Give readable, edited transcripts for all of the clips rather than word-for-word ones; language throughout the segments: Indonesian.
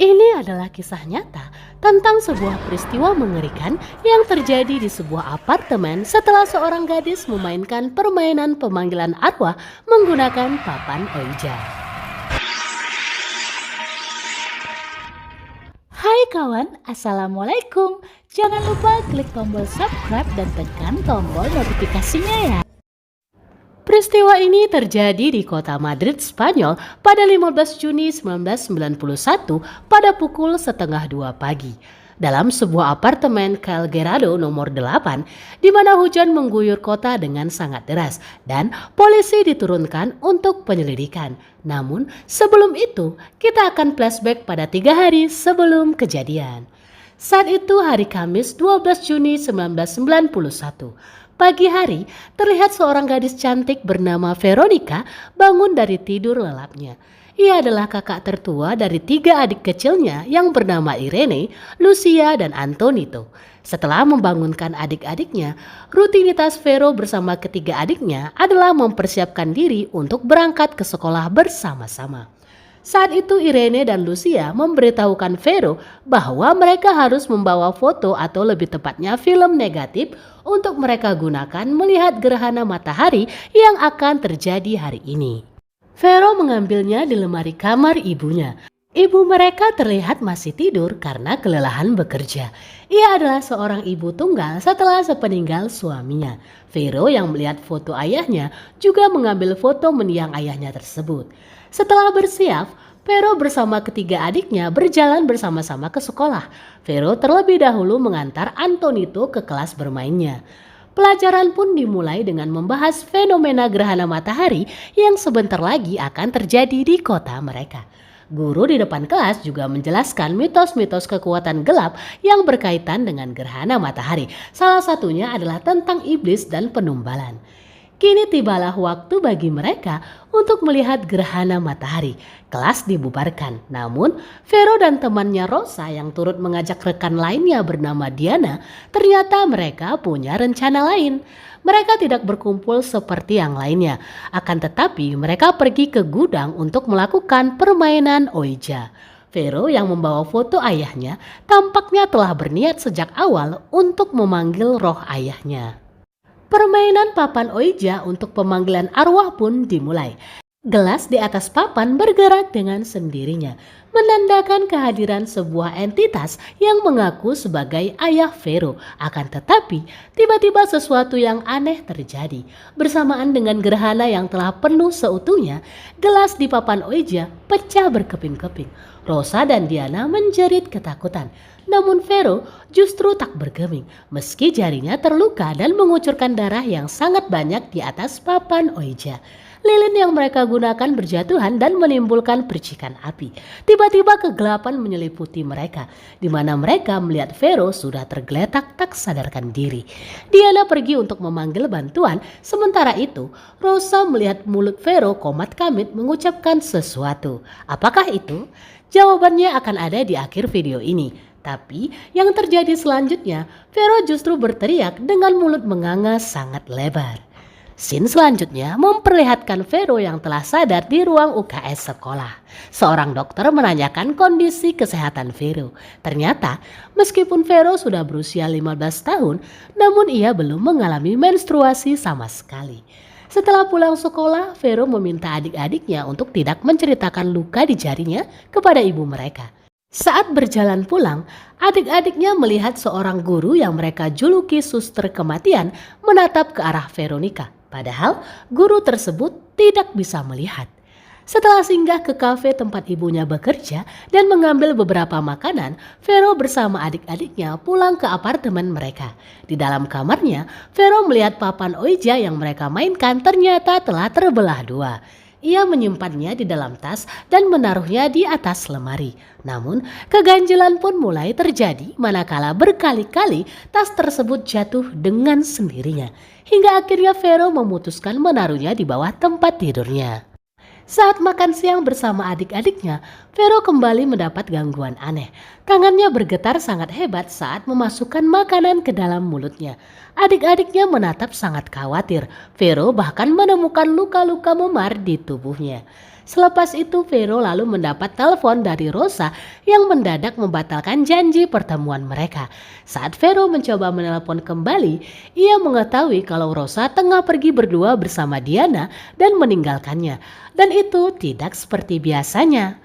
Ini adalah kisah nyata tentang sebuah peristiwa mengerikan yang terjadi di sebuah apartemen setelah seorang gadis memainkan permainan pemanggilan arwah menggunakan papan Ouija. Hai kawan, Assalamualaikum. Jangan lupa klik tombol subscribe dan tekan tombol notifikasinya ya. Peristiwa ini terjadi di kota Madrid, Spanyol pada 15 Juni 1991 pada pukul setengah 2 pagi. Dalam sebuah apartemen Calgerado nomor 8, di mana hujan mengguyur kota dengan sangat deras dan polisi diturunkan untuk penyelidikan. Namun sebelum itu, kita akan flashback pada 3 hari sebelum kejadian. Saat itu hari Kamis 12 Juni 1991. Pagi hari, terlihat seorang gadis cantik bernama Veronica bangun dari tidur lelapnya. Ia adalah kakak tertua dari 3 adik kecilnya yang bernama Irene, Lucia, dan Antonito. Setelah membangunkan adik-adiknya, rutinitas Vero bersama ketiga adiknya adalah mempersiapkan diri untuk berangkat ke sekolah bersama-sama. Saat itu Irene dan Lucia memberitahukan Vero bahwa mereka harus membawa foto atau lebih tepatnya film negatif untuk mereka gunakan melihat gerhana matahari yang akan terjadi hari ini. Vero mengambilnya di lemari kamar ibunya. Ibu mereka terlihat masih tidur karena kelelahan bekerja. Ia adalah seorang ibu tunggal setelah sepeninggal suaminya. Vero yang melihat foto ayahnya juga mengambil foto mendiang ayahnya tersebut. Setelah bersiap, Vero bersama ketiga adiknya berjalan bersama-sama ke sekolah. Vero terlebih dahulu mengantar Antonito ke kelas bermainnya. Pelajaran pun dimulai dengan membahas fenomena gerhana matahari yang sebentar lagi akan terjadi di kota mereka. Guru di depan kelas juga menjelaskan mitos-mitos kekuatan gelap yang berkaitan dengan gerhana matahari. Salah satunya adalah tentang iblis dan penumbalan. Kini tibalah waktu bagi mereka untuk melihat gerhana matahari. Kelas dibubarkan, namun Vero dan temannya Rosa yang turut mengajak rekan lainnya bernama Diana, ternyata mereka punya rencana lain. Mereka tidak berkumpul seperti yang lainnya, akan tetapi mereka pergi ke gudang untuk melakukan permainan Ouija. Vero yang membawa foto ayahnya tampaknya telah berniat sejak awal untuk memanggil roh ayahnya. Permainan papan Ouija untuk pemanggilan arwah pun dimulai. Gelas di atas papan bergerak dengan sendirinya, menandakan kehadiran sebuah entitas yang mengaku sebagai ayah Vero. Akan tetapi, tiba-tiba sesuatu yang aneh terjadi. Bersamaan dengan gerhana yang telah penuh seutuhnya, gelas di papan Ouija pecah berkeping-keping. Rosa dan Diana menjerit ketakutan. Namun Vero justru tak bergeming meski jarinya terluka dan mengucurkan darah yang sangat banyak di atas papan Ouija. Lilin yang mereka gunakan berjatuhan dan menimbulkan percikan api. Tiba-tiba kegelapan menyeliputi mereka, di mana mereka melihat Vero sudah tergeletak tak sadarkan diri. Diana pergi untuk memanggil bantuan, sementara itu Rosa melihat mulut Vero komat-kamit mengucapkan sesuatu. Apakah itu? Jawabannya akan ada di akhir video ini. Tapi yang terjadi selanjutnya, Vero justru berteriak dengan mulut menganga sangat lebar. Scene selanjutnya memperlihatkan Vero yang telah sadar di ruang UKS sekolah. Seorang dokter menanyakan kondisi kesehatan Vero. Ternyata meskipun Vero sudah berusia 15 tahun, namun ia belum mengalami menstruasi sama sekali. Setelah pulang sekolah, Vero meminta adik-adiknya untuk tidak menceritakan luka di jarinya kepada ibu mereka. Saat berjalan pulang, adik-adiknya melihat seorang guru yang mereka juluki suster kematian menatap ke arah Veronica. Padahal guru tersebut tidak bisa melihat. Setelah singgah ke kafe tempat ibunya bekerja dan mengambil beberapa makanan, Vero bersama adik-adiknya pulang ke apartemen mereka. Di dalam kamarnya, Vero melihat papan Ouija yang mereka mainkan ternyata telah terbelah dua. Ia menyimpannya di dalam tas dan menaruhnya di atas lemari. Namun, keganjilan pun mulai terjadi manakala berkali-kali tas tersebut jatuh dengan sendirinya. Hingga akhirnya Vero memutuskan menaruhnya di bawah tempat tidurnya. Saat makan siang bersama adik-adiknya, Vero kembali mendapat gangguan aneh. Tangannya bergetar sangat hebat saat memasukkan makanan ke dalam mulutnya. Adik-adiknya menatap sangat khawatir. Vero bahkan menemukan luka-luka memar di tubuhnya. Selepas itu Vero lalu mendapat telepon dari Rosa yang mendadak membatalkan janji pertemuan mereka. Saat Vero mencoba menelpon kembali, ia mengetahui kalau Rosa tengah pergi berdua bersama Diana dan meninggalkannya. Dan itu tidak seperti biasanya.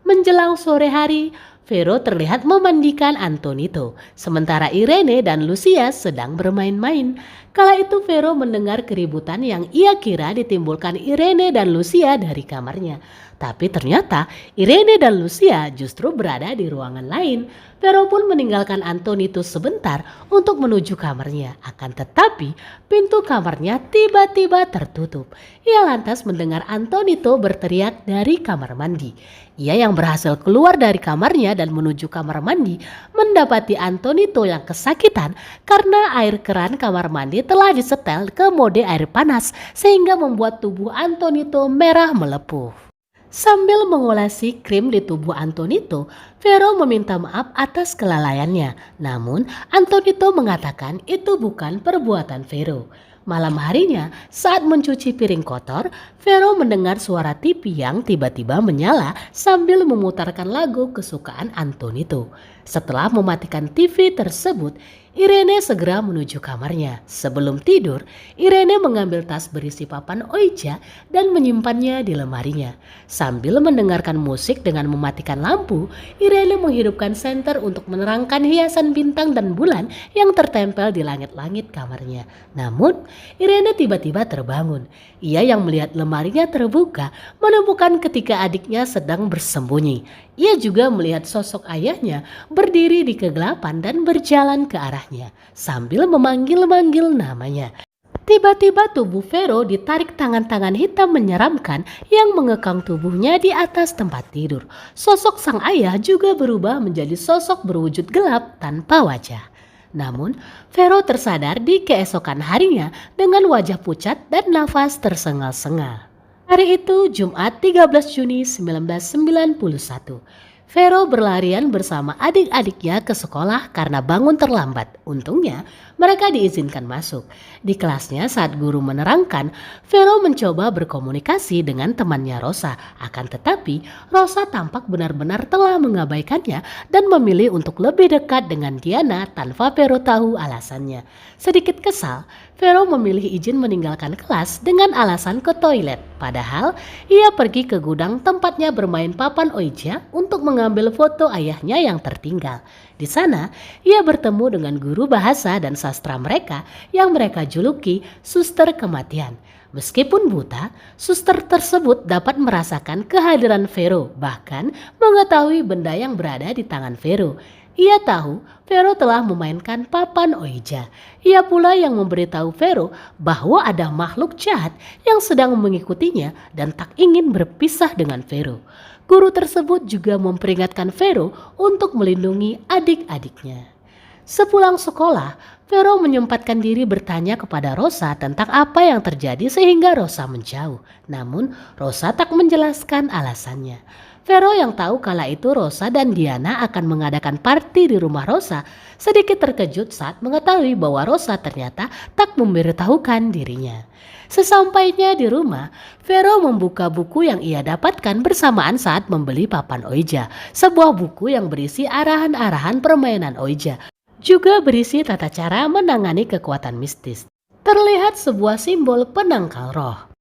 Menjelang sore hari, Vero terlihat memandikan Antonito, sementara Irene dan Lucia sedang bermain-main. Kala itu Vero mendengar keributan yang ia kira ditimbulkan Irene dan Lucia dari kamarnya. Tapi ternyata Irene dan Lucia justru berada di ruangan lain. Vero pun meninggalkan Antonito sebentar untuk menuju kamarnya. Akan tetapi pintu kamarnya tiba-tiba tertutup. Ia lantas mendengar Antonito berteriak dari kamar mandi. Ia yang berhasil keluar dari kamarnya dan menuju kamar mandi mendapati Antonito yang kesakitan karena air keran kamar mandi telah disetel ke mode air panas sehingga membuat tubuh Antonito merah melepuh. Sambil mengolesi krim di tubuh Antonito, Vero meminta maaf atas kelalaiannya. Namun Antonito mengatakan itu bukan perbuatan Vero. Malam harinya saat mencuci piring kotor, Vero mendengar suara TV yang tiba-tiba menyala sambil memutarkan lagu kesukaan Antonito. Setelah mematikan TV tersebut, Irene segera menuju kamarnya. Sebelum tidur, Irene mengambil tas berisi papan Oija dan menyimpannya di lemarinya. Sambil mendengarkan musik dengan mematikan lampu, Irene menghidupkan senter untuk menerangkan hiasan bintang dan bulan yang tertempel di langit-langit kamarnya. Namun, Irene tiba-tiba terbangun. Ia yang melihat lemarinya terbuka menemukan ketika adiknya sedang bersembunyi. Ia juga melihat sosok ayahnya berdiri di kegelapan dan berjalan ke arahnya sambil memanggil-manggil namanya. Tiba-tiba tubuh Vero ditarik tangan-tangan hitam menyeramkan yang mengekang tubuhnya di atas tempat tidur. Sosok sang ayah juga berubah menjadi sosok berwujud gelap tanpa wajah. Namun, Vero tersadar di keesokan harinya dengan wajah pucat dan nafas tersengal-sengal. Hari itu Jumat 13 Juni 1991. Vero berlarian bersama adik-adiknya ke sekolah karena bangun terlambat. Untungnya mereka diizinkan masuk. Di kelasnya saat guru menerangkan, Vero mencoba berkomunikasi dengan temannya Rosa. Akan tetapi Rosa tampak benar-benar telah mengabaikannya dan memilih untuk lebih dekat dengan Diana tanpa Vero tahu alasannya. Sedikit kesal, Vero memilih izin meninggalkan kelas dengan alasan ke toilet. Padahal ia pergi ke gudang tempatnya bermain papan Oija untuk mengambil foto ayahnya yang tertinggal. Di sana ia bertemu dengan guru bahasa dan sastra mereka yang mereka juluki Suster Kematian. Meskipun buta, suster tersebut dapat merasakan kehadiran Vero, bahkan mengetahui benda yang berada di tangan Vero. Ia tahu Vero telah memainkan papan Oija. Ia pula yang memberitahu Vero bahwa ada makhluk jahat yang sedang mengikutinya dan tak ingin berpisah dengan Vero. Guru tersebut juga memperingatkan Vero untuk melindungi adik-adiknya. Sepulang sekolah, Vero menyempatkan diri bertanya kepada Rosa tentang apa yang terjadi sehingga Rosa menjauh. Namun Rosa tak menjelaskan alasannya. Vero yang tahu kala itu Rosa dan Diana akan mengadakan party di rumah Rosa sedikit terkejut saat mengetahui bahwa Rosa ternyata tak memberitahukan dirinya. Sesampainya di rumah, Vero membuka buku yang ia dapatkan bersamaan saat membeli papan Oija, sebuah buku yang berisi arahan-arahan permainan Oija, juga berisi tata cara menangani kekuatan mistis. Terlihat sebuah simbol penangkal roh.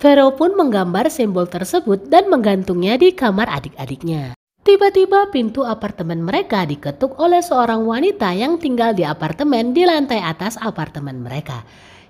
Vero pun menggambar simbol tersebut dan menggantungnya di kamar adik-adiknya. Tiba-tiba pintu apartemen mereka diketuk oleh seorang wanita yang tinggal di apartemen di lantai atas apartemen mereka,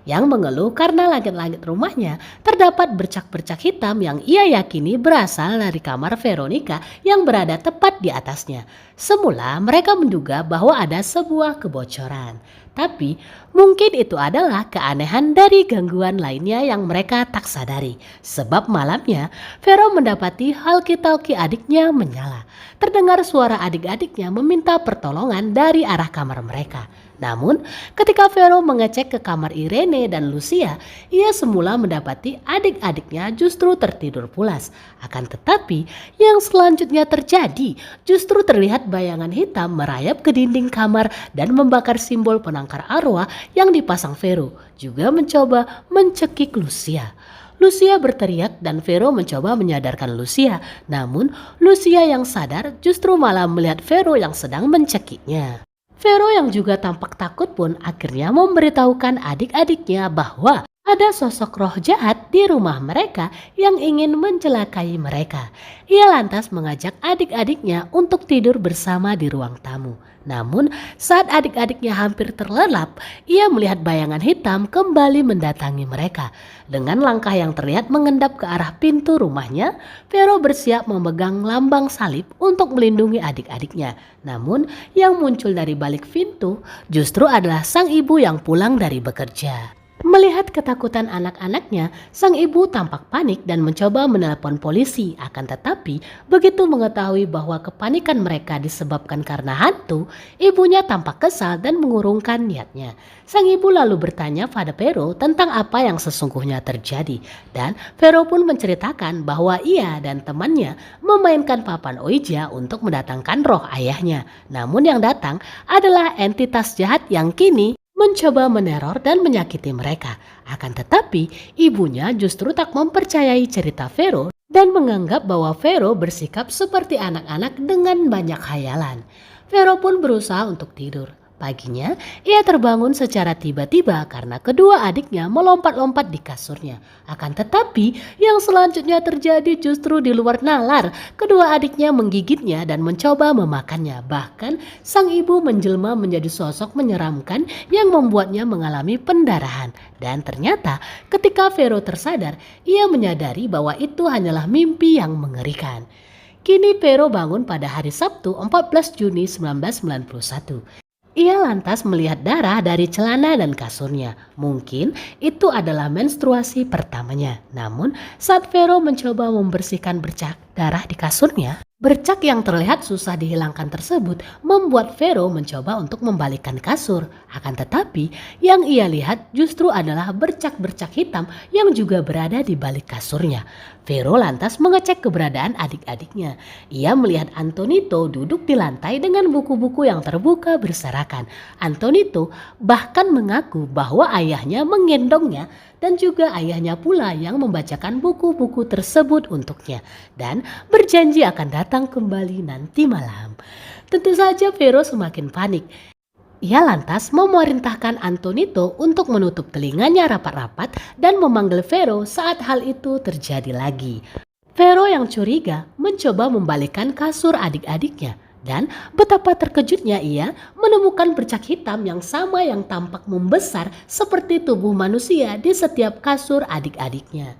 yang mengeluh karena langit-langit rumahnya terdapat bercak-bercak hitam yang ia yakini berasal dari kamar Veronica yang berada tepat di atasnya. Semula mereka menduga bahwa ada sebuah kebocoran, tapi mungkin itu adalah keanehan dari gangguan lainnya yang mereka tak sadari. Sebab malamnya Vero mendapati walkie-talkie adiknya menyala. Terdengar suara adik-adiknya meminta pertolongan dari arah kamar mereka. Namun ketika Vero mengecek ke kamar Irene dan Lucia, ia semula mendapati adik-adiknya justru tertidur pulas. Akan tetapi yang selanjutnya terjadi justru terlihat bayangan hitam merayap ke dinding kamar dan membakar simbol penangkar arwah yang dipasang Vero, juga mencoba mencekik Lucia. Lucia berteriak dan Vero mencoba menyadarkan Lucia. Namun Lucia yang sadar justru malah melihat Vero yang sedang mencekiknya. Vero yang juga tampak takut pun akhirnya memberitahukan adik-adiknya bahwa ada sosok roh jahat di rumah mereka yang ingin mencelakai mereka. Ia lantas mengajak adik-adiknya untuk tidur bersama di ruang tamu. Namun saat adik-adiknya hampir terlelap, ia melihat bayangan hitam kembali mendatangi mereka. Dengan langkah yang terlihat mengendap ke arah pintu rumahnya, Vero bersiap memegang lambang salib untuk melindungi adik-adiknya. Namun yang muncul dari balik pintu justru adalah sang ibu yang pulang dari bekerja. Melihat ketakutan anak-anaknya, sang ibu tampak panik dan mencoba menelepon polisi. Akan tetapi, begitu mengetahui bahwa kepanikan mereka disebabkan karena hantu, ibunya tampak kesal dan mengurungkan niatnya. Sang ibu lalu bertanya pada Vero tentang apa yang sesungguhnya terjadi. Dan Vero pun menceritakan bahwa ia dan temannya memainkan papan Ouija untuk mendatangkan roh ayahnya. Namun yang datang adalah entitas jahat yang kini mencoba meneror dan menyakiti mereka. Akan tetapi, ibunya justru tak mempercayai cerita Vero dan menganggap bahwa Vero bersikap seperti anak-anak dengan banyak khayalan. Vero pun berusaha untuk tidur. Paginya, ia terbangun secara tiba-tiba karena kedua adiknya melompat-lompat di kasurnya. Akan tetapi, yang selanjutnya terjadi justru di luar nalar. Kedua adiknya menggigitnya dan mencoba memakannya. Bahkan, sang ibu menjelma menjadi sosok menyeramkan yang membuatnya mengalami pendarahan. Dan ternyata, ketika Vero tersadar, ia menyadari bahwa itu hanyalah mimpi yang mengerikan. Kini Vero bangun pada hari Sabtu 14 Juni 1991. Ia lantas melihat darah dari celana dan kasurnya. Mungkin itu adalah menstruasi pertamanya. Namun saat Vero mencoba membersihkan bercak darah di kasurnya, bercak yang terlihat susah dihilangkan tersebut membuat Vero mencoba untuk membalikkan kasur. Akan tetapi yang ia lihat justru adalah bercak-bercak hitam yang juga berada di balik kasurnya. Vero lantas mengecek keberadaan adik-adiknya. Ia melihat Antonito duduk di lantai dengan buku-buku yang terbuka berserakan. Antonito bahkan mengaku bahwa ayahnya menggendongnya dan juga ayahnya pula yang membacakan buku-buku tersebut untuknya dan berjanji akan datang kembali nanti malam. Tentu saja Vero semakin panik. Ia lantas memerintahkan Antonito untuk menutup telinganya rapat-rapat dan memanggil Vero saat hal itu terjadi lagi. Vero yang curiga mencoba membalikkan kasur adik-adiknya dan betapa terkejutnya ia menemukan bercak hitam yang sama yang tampak membesar seperti tubuh manusia di setiap kasur adik-adiknya.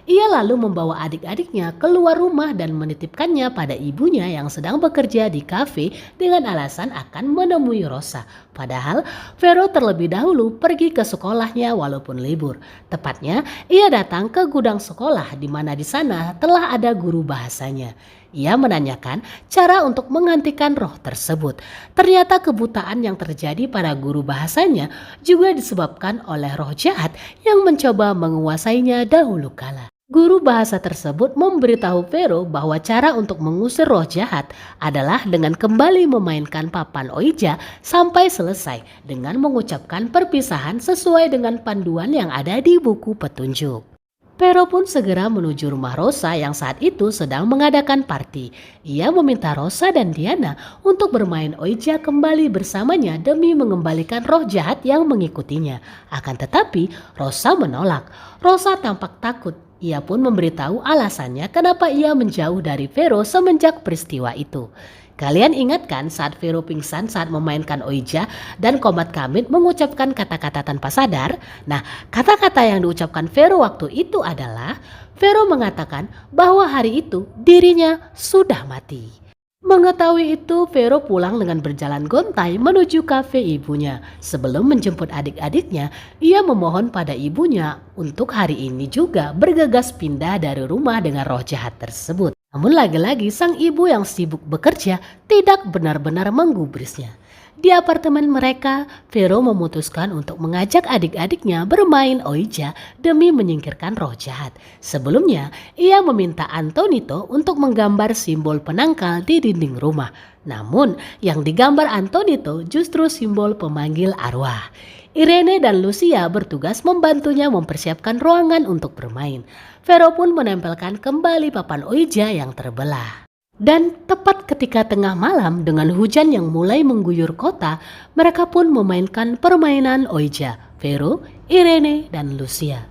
Ia lalu membawa adik-adiknya keluar rumah dan menitipkannya pada ibunya yang sedang bekerja di kafe dengan alasan akan menemui Rosa. Padahal Vero terlebih dahulu pergi ke sekolahnya walaupun libur. Tepatnya ia datang ke gudang sekolah di mana di sana telah ada guru bahasanya. Ia menanyakan cara untuk menghentikan roh tersebut. Ternyata kebutaan yang terjadi pada guru bahasanya juga disebabkan oleh roh jahat yang mencoba menguasainya dahulu kala. Guru bahasa tersebut memberitahu Vero bahwa cara untuk mengusir roh jahat adalah dengan kembali memainkan papan Ouija sampai selesai dengan mengucapkan perpisahan sesuai dengan panduan yang ada di buku petunjuk. Vero pun segera menuju rumah Rosa yang saat itu sedang mengadakan party. Ia meminta Rosa dan Diana untuk bermain Ouija kembali bersamanya demi mengembalikan roh jahat yang mengikutinya. Akan tetapi Rosa menolak. Rosa tampak takut. Ia pun memberitahu alasannya kenapa ia menjauh dari Vero semenjak peristiwa itu. Kalian ingat kan saat Vero pingsan saat memainkan Ouija dan Komat Kamit mengucapkan kata-kata tanpa sadar? Nah, kata-kata yang diucapkan Vero waktu itu adalah Vero mengatakan bahwa hari itu dirinya sudah mati. Mengetahui itu, Vero pulang dengan berjalan gontai menuju kafe ibunya. Sebelum menjemput adik-adiknya, ia memohon pada ibunya untuk hari ini juga bergegas pindah dari rumah dengan roh jahat tersebut. Namun lagi-lagi sang ibu yang sibuk bekerja tidak benar-benar menggubrisnya. Di apartemen mereka, Vero memutuskan untuk mengajak adik-adiknya bermain Ouija demi menyingkirkan roh jahat. Sebelumnya, ia meminta Antonito untuk menggambar simbol penangkal di dinding rumah. Namun, yang digambar Antonito justru simbol pemanggil arwah. Irene dan Lucia bertugas membantunya mempersiapkan ruangan untuk bermain. Vero pun menempelkan kembali papan Ouija yang terbelah. Dan tepat ketika tengah malam dengan hujan yang mulai mengguyur kota, mereka pun memainkan permainan Ouija, Vero, Irene, dan Lucia.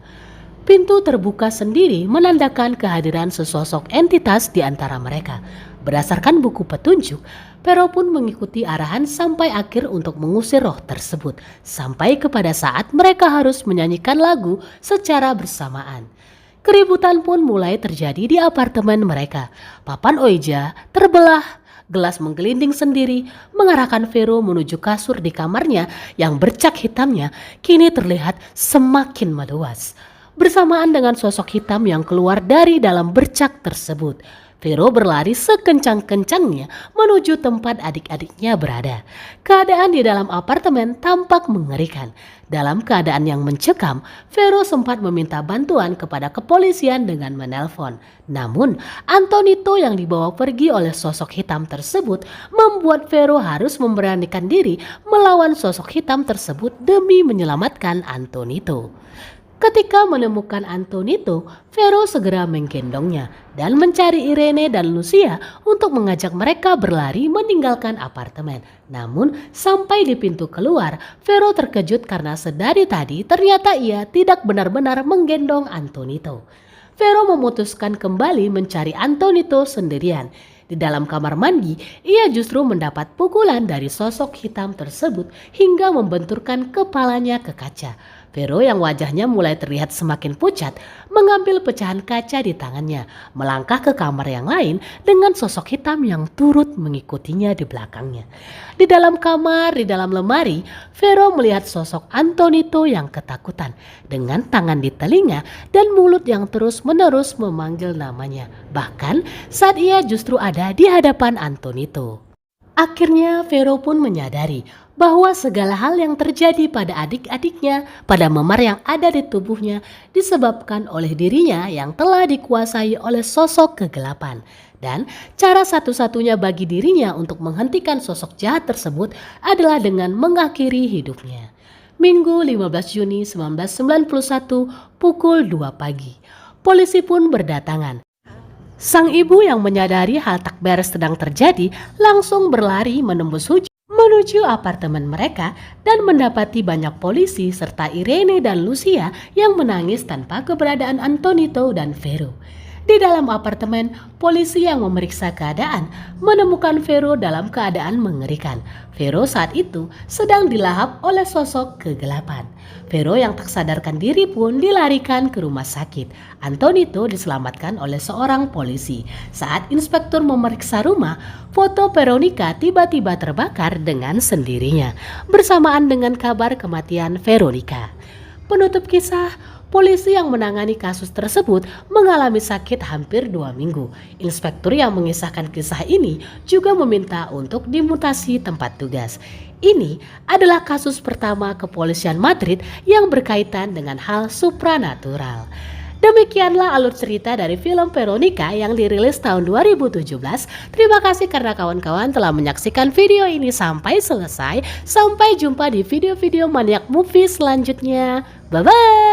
Pintu terbuka sendiri menandakan kehadiran sesosok entitas di antara mereka. Berdasarkan buku petunjuk, Vero pun mengikuti arahan sampai akhir untuk mengusir roh tersebut, sampai kepada saat mereka harus menyanyikan lagu secara bersamaan. Keributan pun mulai terjadi di apartemen mereka. Papan Ouija terbelah, gelas menggelinding sendiri, mengarahkan Vero menuju kasur di kamarnya yang bercak hitamnya kini terlihat semakin meluas. Bersamaan dengan sosok hitam yang keluar dari dalam bercak tersebut, Vero berlari sekencang-kencangnya menuju tempat adik-adiknya berada. Keadaan di dalam apartemen tampak mengerikan. Dalam keadaan yang mencekam, Vero sempat meminta bantuan kepada kepolisian dengan menelpon. Namun, Antonito yang dibawa pergi oleh sosok hitam tersebut membuat Vero harus memberanikan diri melawan sosok hitam tersebut demi menyelamatkan Antonito. Ketika menemukan Antonito, Vero segera menggendongnya dan mencari Irene dan Lucia untuk mengajak mereka berlari meninggalkan apartemen. Namun sampai di pintu keluar, Vero terkejut karena sedari tadi ternyata ia tidak benar-benar menggendong Antonito. Vero memutuskan kembali mencari Antonito sendirian. Di dalam kamar mandi, ia justru mendapat pukulan dari sosok hitam tersebut hingga membenturkan kepalanya ke kaca. Vero yang wajahnya mulai terlihat semakin pucat mengambil pecahan kaca di tangannya, melangkah ke kamar yang lain dengan sosok hitam yang turut mengikutinya di belakangnya. Di dalam kamar, di dalam lemari, Vero melihat sosok Antonito yang ketakutan dengan tangan di telinga dan mulut yang terus-menerus memanggil namanya. Bahkan saat ia justru ada di hadapan Antonito. Akhirnya Vero pun menyadari bahwa segala hal yang terjadi pada adik-adiknya, pada memar yang ada di tubuhnya disebabkan oleh dirinya yang telah dikuasai oleh sosok kegelapan. Dan cara satu-satunya bagi dirinya untuk menghentikan sosok jahat tersebut adalah dengan mengakhiri hidupnya. Minggu 15 Juni 1991 pukul 2 pagi. Polisi pun berdatangan. Sang ibu yang menyadari hal tak beres sedang terjadi langsung berlari menembus hujan menuju apartemen mereka dan mendapati banyak polisi serta Irene dan Lucia yang menangis tanpa keberadaan Antonito dan Vero. Di dalam apartemen, polisi yang memeriksa keadaan menemukan Vero dalam keadaan mengerikan. Vero saat itu sedang dilahap oleh sosok kegelapan. Vero yang tak sadarkan diri pun dilarikan ke rumah sakit. Antonito diselamatkan oleh seorang polisi. Saat inspektur memeriksa rumah, foto Veronica tiba-tiba terbakar dengan sendirinya, bersamaan dengan kabar kematian Veronica. Penutup kisah, polisi yang menangani kasus tersebut mengalami sakit hampir 2 minggu. Inspektur yang mengisahkan kisah ini juga meminta untuk dimutasi tempat tugas. Ini adalah kasus pertama kepolisian Madrid yang berkaitan dengan hal supranatural. Demikianlah alur cerita dari film Veronica yang dirilis tahun 2017. Terima kasih karena kawan-kawan telah menyaksikan video ini sampai selesai. Sampai jumpa di video-video Maniak Movie selanjutnya. Bye-bye.